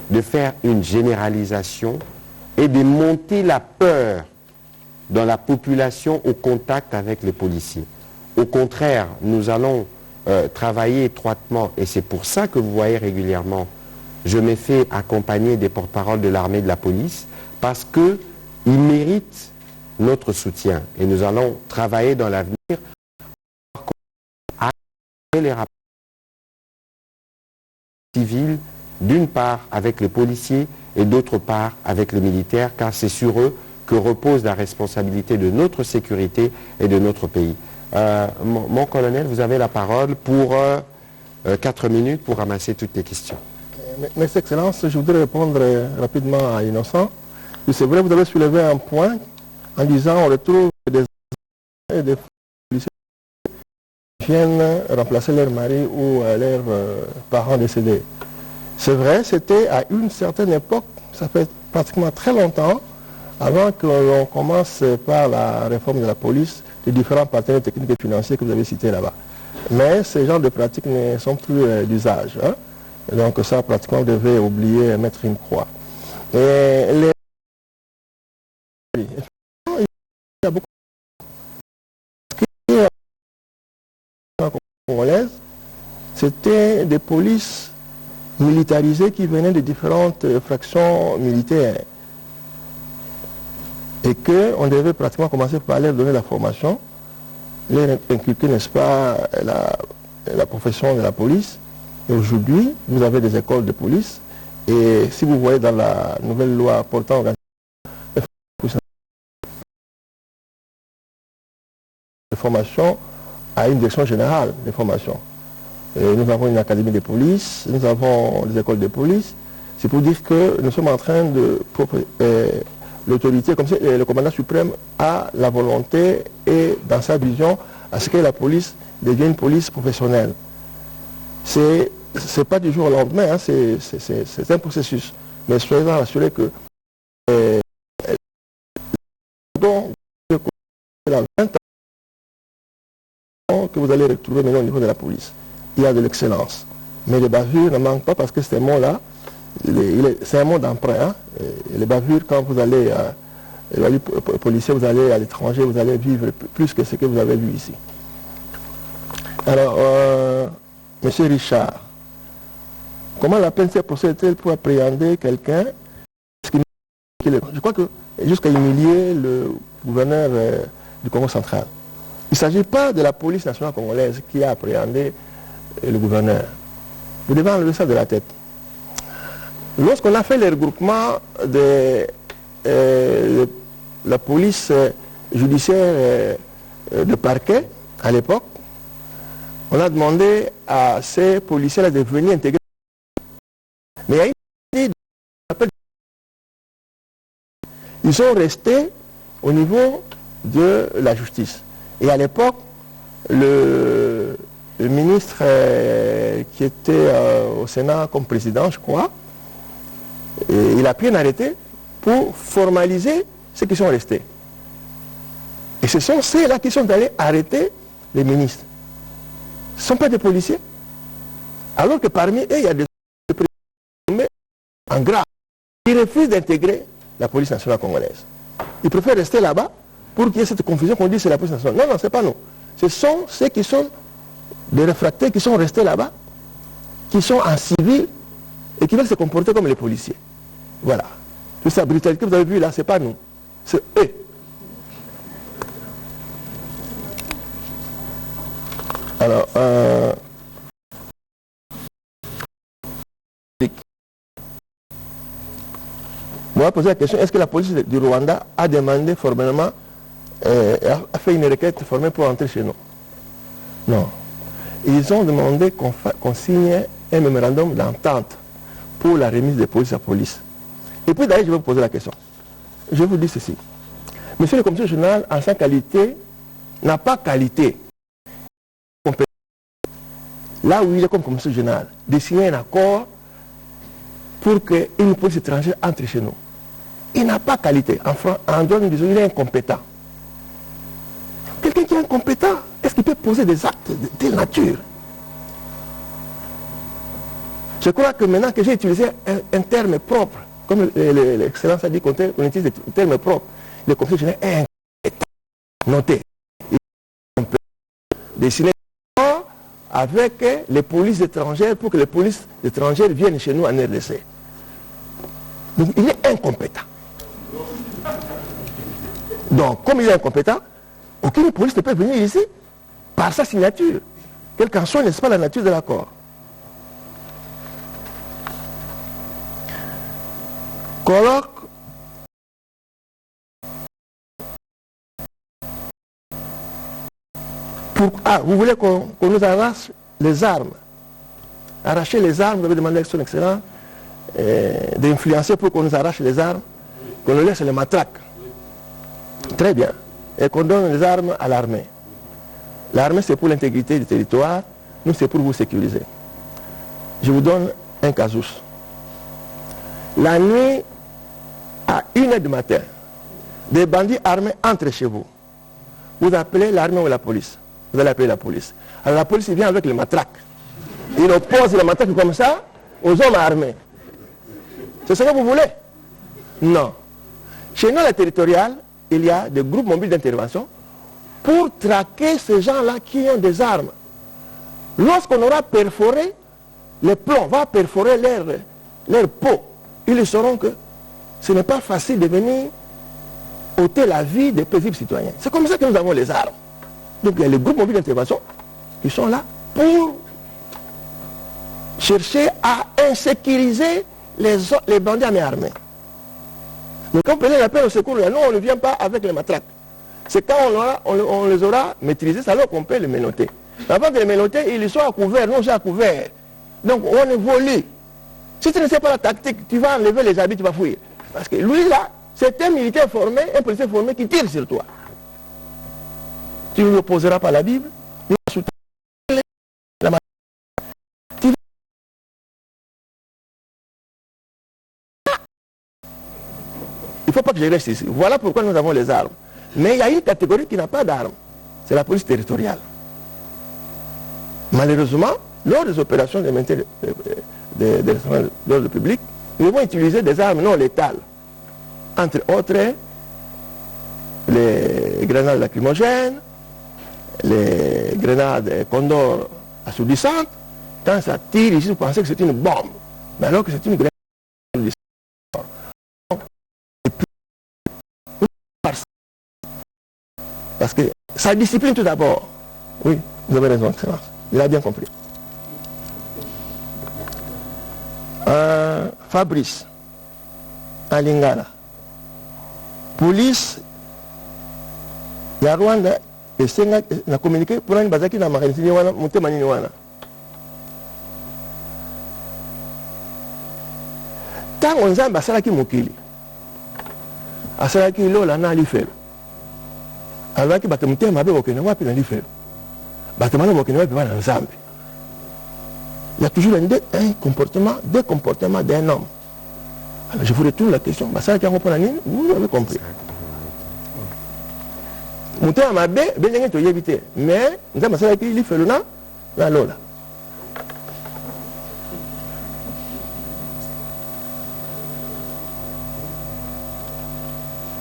de faire une généralisation et de monter la peur dans la population au contact avec les policiers. Au contraire, nous allons travailler étroitement, et c'est pour ça que vous voyez régulièrement, je me fais accompagner des porte-paroles de l'armée et de la police, parce qu'ils méritent notre soutien. Et nous allons travailler dans l'avenir à les rapports civils, d'une part avec les policiers et d'autre part avec les militaires, car c'est sur eux que repose la responsabilité de notre sécurité et de notre pays. Mon colonel, vous avez la parole pour 4 minutes pour ramasser toutes les questions. Merci, Excellence. Je voudrais répondre rapidement à Innocent. C'est vrai, vous avez soulevé un point en disant on retrouve des policiers qui viennent remplacer leur mari ou leurs parents décédés. C'est vrai, c'était à une certaine époque, ça fait pratiquement très longtemps, avant que l'on commence par la réforme de la police, les différents partenaires techniques et financiers que vous avez cités là-bas. Mais ces genres de pratiques ne sont plus d'usage. Hein? Donc ça, pratiquement, on devait oublier, mettre une croix. Et il y a beaucoup c'était des polices militarisées qui venaient de différentes fractions militaires. Et qu'on devait pratiquement commencer par leur donner la formation, leur inculquer, n'est-ce pas, la profession de la police. Et aujourd'hui, vous avez des écoles de police. Et si vous voyez dans la nouvelle loi portant de formation à une direction générale de formation. Et nous avons une académie de police, nous avons des écoles de police. C'est pour dire que nous sommes en train de... l'autorité, comme le commandant suprême a la volonté et dans sa vision à ce que la police devienne une police professionnelle. C'est pas du jour au lendemain, hein, c'est un processus. Mais soyez rassurés que dans 20 ans que vous allez retrouver maintenant au niveau de la police, il y a de l'excellence. Mais les bavures ne manquent pas parce que c'est un mot-là, c'est un mot d'emprunt. Hein. Les bavures, quand vous allez policier, vous allez à l'étranger, vous allez vivre plus que ce que vous avez vu ici. Alors, Monsieur Richard, comment la PNC procède-t-elle pour appréhender quelqu'un? Je crois que jusqu'à humilier le gouverneur du Congo central. Il ne s'agit pas de la police nationale congolaise qui a appréhendé le gouverneur. Vous devez enlever ça de la tête. Lorsqu'on a fait le regroupement de la police judiciaire de parquet, à l'époque, on a demandé à ces policiers de venir intégrer. Mais il y a une idée ils sont restés au niveau de la justice. Et à l'époque, le ministre qui était au Sénat comme président, je crois, il a pris un arrêté pour formaliser ceux qui sont restés. Et ce sont ceux-là qui sont allés arrêter les ministres. Ce ne sont pas des policiers. Alors que parmi eux, il y a des présidents en grave qui refusent d'intégrer la police nationale congolaise. Ils préfèrent rester là-bas pour qu'il y ait cette confusion qu'on dit que c'est la police nationale. Non, non, ce n'est pas nous. Ce sont ceux qui sont des réfractaires qui sont restés là-bas, qui sont en civil et qui veulent se comporter comme les policiers. Voilà. Toute cette brutalité que vous avez vue là, ce n'est pas nous. C'est eux. Alors, on va poser la question, est-ce que la police du Rwanda a demandé formellement, a fait une requête formelle pour entrer chez nous? Non. Ils ont demandé qu'on signe un mémorandum d'entente pour la remise des polices à police. Et puis d'ailleurs, je vais vous poser la question. Je vous dis ceci. Monsieur le commissaire général, en sa qualité, n'a pas qualité. Là où il est comme commissaire général, de signer un accord pour qu'une police étrangère entre chez nous. Il n'a pas qualité. En droit, nous disons, il est incompétent. Quelqu'un qui est incompétent, est-ce qu'il peut poser des actes de telle nature? Je crois que maintenant que j'ai utilisé un terme propre, comme l'excellence a dit qu'on utilise des termes propres, le commissaire général est incompétent. Notez. Il peut dessiner avec les polices étrangères pour que les polices étrangères viennent chez nous en RDC. Donc il est incompétent. Donc comme il est incompétent, aucune police ne peut venir ici par sa signature, quelle qu'en soit, n'est-ce pas, la nature de l'accord. Colloque vous voulez qu'on nous arrache les armes. Arracher les armes, vous avez demandé à son excellence d'influencer pour qu'on nous arrache les armes, qu'on nous laisse les matraques. Très bien. Et qu'on donne les armes à l'armée. L'armée, c'est pour l'intégrité du territoire, nous, c'est pour vous sécuriser. Je vous donne un casus. La nuit, à 1h du matin, des bandits armés entrent chez vous. Vous appelez l'armée ou la police. Vous allez appeler la police. Alors la police vient avec les matraques. Il oppose les matraques comme ça aux hommes armés. C'est ce que vous voulez? Non. Chez nous, la territoriale, il y a des groupes mobiles d'intervention pour traquer ces gens-là qui ont des armes. Lorsqu'on aura perforé, les plombs va perforer leur peau, ils sauront que ce n'est pas facile de venir ôter la vie des paisibles citoyens. C'est comme ça que nous avons les armes. Donc il y a les groupes mobiles d'intervention qui sont là pour chercher à insécuriser les bandits à main armée. Mais quand on prenait l'appel au secours, non, on ne vient pas avec les matraques. C'est quand on les aura maîtrisés, c'est alors qu'on peut les menotter. Avant de les menotter, ils sont à couvert, non, j'ai à couvert. Donc on évolue. Si tu ne sais pas la tactique, tu vas enlever les habits, tu vas fouiller. Parce que lui là, c'est un militaire formé, un policier formé qui tire sur toi. Tu ne lui opposeras pas la Bible, il va soutenir la matrice. Il ne faut pas que je reste ici. Voilà pourquoi nous avons les armes. Mais il y a une catégorie qui n'a pas d'armes. C'est la police territoriale. Malheureusement, lors des opérations de maintien de l'ordre public, nous vont utiliser des armes non létales. Entre autres, les grenades lacrymogènes, les grenades Condor assourdissantes. Quand ça tire ici, vous pensez que c'est une bombe. Mais alors que c'est une grenade assourdissante. Parce que ça discipline tout d'abord. Oui, vous avez raison, excellence. Il a bien compris. Fabrice, à Lingala. Police, ya Rwanda, na communiqué pour une bazaki na makanisi wana, mutema nini wana. Tango nzambe asalaki mokili, asalaki lola na lifelo. Alaki bato mutema mabe bokene wapi na lifelo. Bato malo bokene wapi bana nzambe. Il y a toujours un comportement, deux comportements d'un homme. Alors je vous retourne la question. Vous avez compris. Mouté ma bé, bien que tu éviter. Mais nous avons ça qui fait le nom, la lola.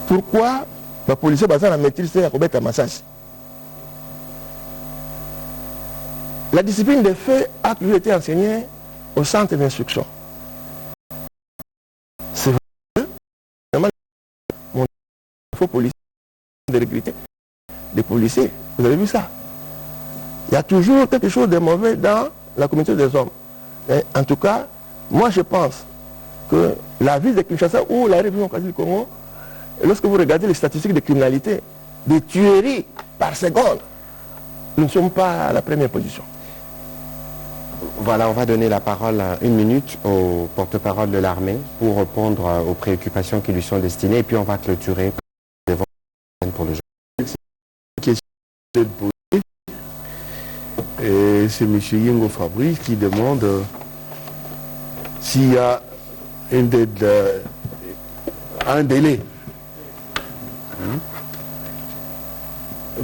Pourquoi la police basa la maîtrise à Robert Amassas? La discipline des faits a toujours été enseignée au centre d'instruction. C'est vrai que mon faux policier de recruter des policiers. Vous avez vu ça? Il y a toujours quelque chose de mauvais dans la communauté des hommes. Et en tout cas, moi je pense que la ville de Kinshasa ou la République du Congo, lorsque vous regardez les statistiques de criminalité, des tueries par seconde, nous ne sommes pas à la première position. Voilà, on va donner la parole une minute au porte-parole de l'armée pour répondre aux préoccupations qui lui sont destinées et puis on va clôturer pour le jour. Et c'est M. Yengo Fabrice qui demande s'il y a un délai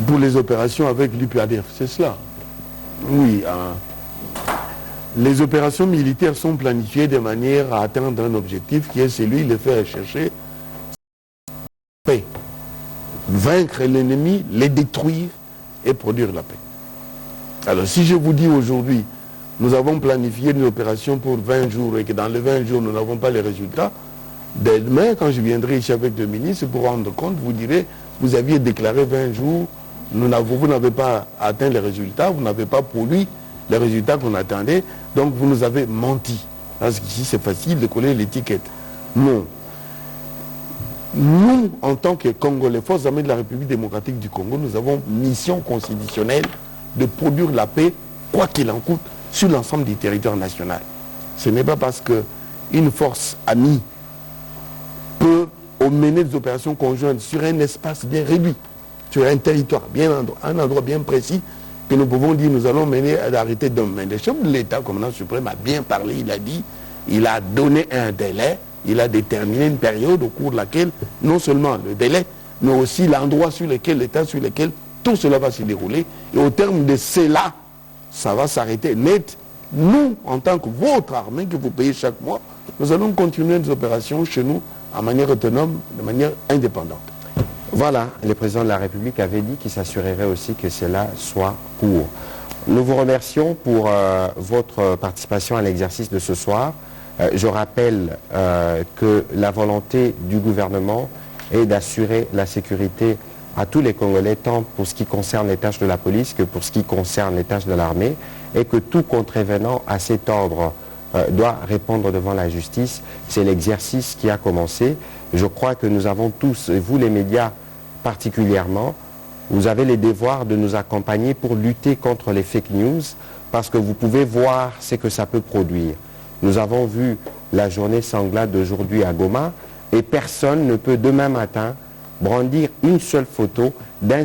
pour les opérations avec l'UPADF. C'est cela. Oui. Les opérations militaires sont planifiées de manière à atteindre un objectif qui est celui de faire chercher la paix. Vaincre l'ennemi, les détruire et produire la paix. Alors si je vous dis aujourd'hui, nous avons planifié une opération pour 20 jours et que dans les 20 jours nous n'avons pas les résultats, demain quand je viendrai ici avec le ministre pour rendre compte, vous direz, vous aviez déclaré 20 jours, vous n'avez pas atteint les résultats, vous n'avez pas produit les résultats qu'on attendait, donc vous nous avez menti. Parce qu'ici c'est facile de coller l'étiquette. Non. Nous, en tant que Congo, les forces armées de la République démocratique du Congo, nous avons mission constitutionnelle de produire la paix, quoi qu'il en coûte, sur l'ensemble du territoire national. Ce n'est pas parce qu'une force amie peut mener des opérations conjointes sur un espace bien réduit, sur un territoire, un endroit bien précis, que nous pouvons dire nous allons mener à l'arrêté d'un main. Le chef de l'État, commandant suprême, a bien parlé, il a dit, il a donné un délai, il a déterminé une période au cours de laquelle, non seulement le délai, mais aussi l'endroit sur lequel, l'état sur lequel tout cela va se dérouler. Et au terme de cela, ça va s'arrêter net. Nous, en tant que votre armée que vous payez chaque mois, nous allons continuer nos opérations chez nous en manière autonome, de manière indépendante. Voilà, le président de la République avait dit qu'il s'assurerait aussi que cela soit court. Nous vous remercions pour votre participation à l'exercice de ce soir. Je rappelle que la volonté du gouvernement est d'assurer la sécurité à tous les Congolais, tant pour ce qui concerne les tâches de la police que pour ce qui concerne les tâches de l'armée, et que tout contrevenant à cet ordre doit répondre devant la justice. C'est l'exercice qui a commencé. Je crois que nous avons tous, et vous les médias particulièrement, vous avez les devoirs de nous accompagner pour lutter contre les fake news, parce que vous pouvez voir ce que ça peut produire. Nous avons vu la journée sanglante d'aujourd'hui à Goma, et personne ne peut demain matin brandir une seule photo d'un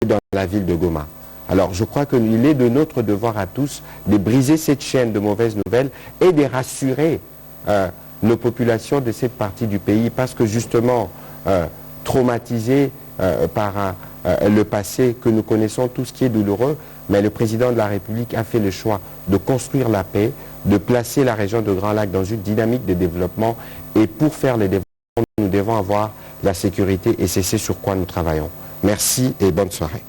dans la ville de Goma. Alors je crois qu'il est de notre devoir à tous de briser cette chaîne de mauvaises nouvelles et de rassurer nos populations de cette partie du pays, parce que justement traumatisés par le passé que nous connaissons tous, qui est douloureux, mais le président de la République a fait le choix de construire la paix, de placer la région de Grand Lac dans une dynamique de développement, et pour faire le développement, nous devons avoir la sécurité, et c'est ce sur quoi nous travaillons. Merci et bonne soirée.